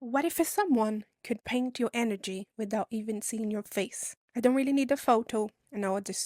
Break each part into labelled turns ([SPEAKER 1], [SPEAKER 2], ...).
[SPEAKER 1] What if someone could paint your energy without even seeing your face? I don't really need a photo and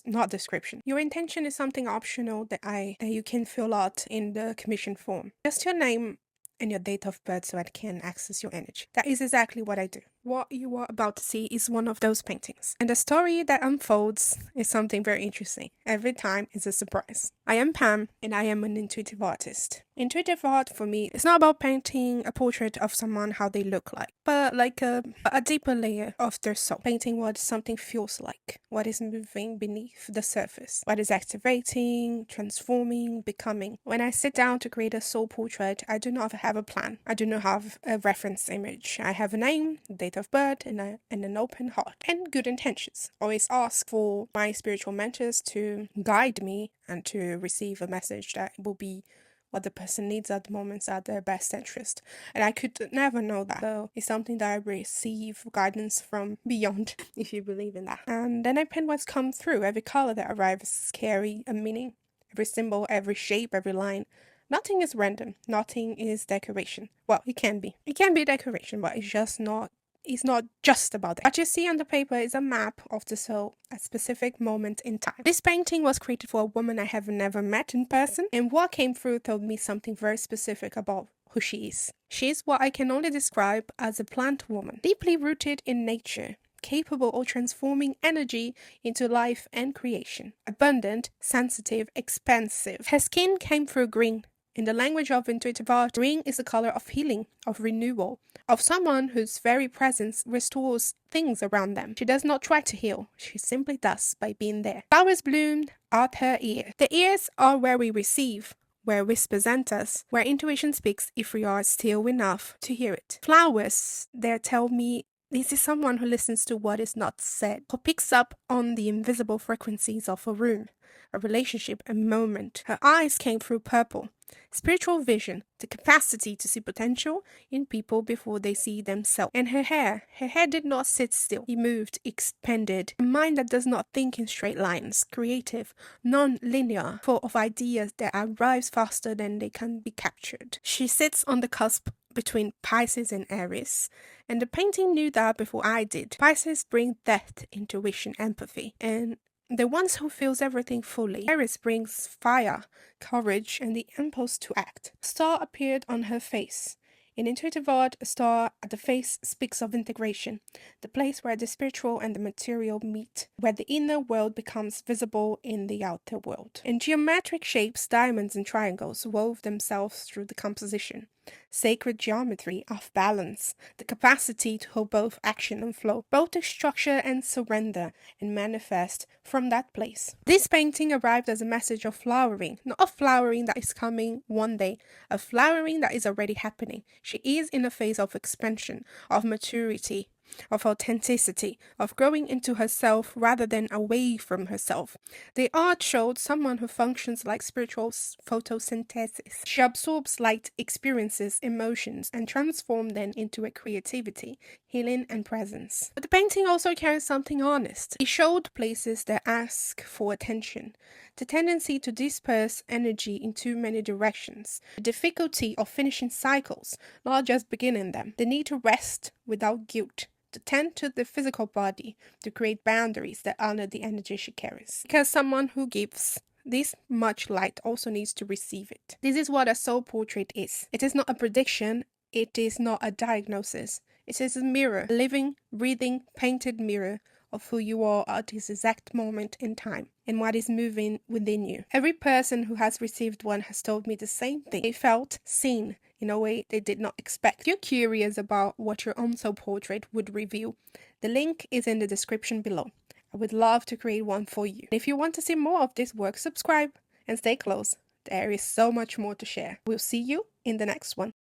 [SPEAKER 1] not description. Your intention is something optional that you can fill out in the commission form. Just your name and your date of birth so I can access your energy. That is exactly what I do. What you are about to see is one of those paintings. And the story that unfolds is something very interesting. Every time is a surprise. I am Pam and I am an intuitive artist. Intuitive art for me is not about painting a portrait of someone how they look like, but like a deeper layer of their soul. Painting what something feels like, what is moving beneath the surface, what is activating, transforming, becoming. When I sit down to create a soul portrait, I do not have a plan. I do not have a reference image. I have a name, date of birth, and an open heart and good intentions. Always ask for my spiritual mentors to guide me and to receive a message that will be what the person needs at the moment at their best interest. And I could never know that. So it's something that I receive guidance from beyond, if you believe in that. And then I paint what's come through. Every color that arrives carry a meaning. Every symbol, every shape, every line. Nothing is random. Nothing is decoration. Well, it can be. It can be decoration, but it's not just about it. What you see on the paper is a map of the soul at a specific moment in time. This painting was created for a woman I have never met in person, and what came through told me something very specific about who she is. She is what I can only describe as a plant woman, deeply rooted in nature, capable of transforming energy into life and creation. Abundant, sensitive, expansive. Her skin came through green. In the language of intuitive art, green is the color of healing, of renewal, of someone whose very presence restores things around them. She does not try to heal, she simply does by being there. Flowers bloomed at her ear. The ears are where we receive, where whispers enter us, where intuition speaks if we are still enough to hear it. Flowers there tell me this is someone who listens to what is not said, who picks up on the invisible frequencies of a room, a relationship, a moment. Her eyes came through purple. Spiritual vision, the capacity to see potential in people before they see themselves. And her hair did not sit still. It moved, expanded. A mind that does not think in straight lines, creative, non-linear, full of ideas that arrives faster than they can be captured. She sits on the cusp between Pisces and Aries, and the painting knew that before I did. Pisces bring depth, intuition, empathy, and the ones who feels everything fully. Aries brings fire, courage, and the impulse to act. A star appeared on her face. In intuitive art, a star at the face speaks of integration, the place where the spiritual and the material meet, where the inner world becomes visible in the outer world. In geometric shapes, diamonds and triangles wove themselves through the composition. Sacred geometry of balance, the capacity to hold both action and flow, both the structure and surrender, and manifest from that place. This painting arrived as a message of flowering, not a flowering that is coming one day, a flowering that is already happening. She is in a phase of expansion, of maturity, of authenticity, of growing into herself rather than away from herself. The art showed someone who functions like spiritual photosynthesis. She absorbs light, experiences, emotions, and transforms them into a creativity, healing, and presence. But the painting also carries something honest. It showed places that ask for attention, the tendency to disperse energy in too many directions, the difficulty of finishing cycles, not just beginning them, the need to rest without guilt, to tend to the physical body, to create boundaries that honor the energy she carries. Because someone who gives this much light also needs to receive it. This is what a soul portrait is. It is not a prediction, it is not a diagnosis. It is a mirror, a living, breathing, painted mirror of who you are at this exact moment in time and what is moving within you. Every person who has received one has told me the same thing. They felt seen in a way they did not expect. If you're curious about what your own soul portrait would reveal, the link is in the description below. I would love to create one for you. If you want to see more of this work, subscribe and stay close. There is so much more to share. We'll see you in the next one.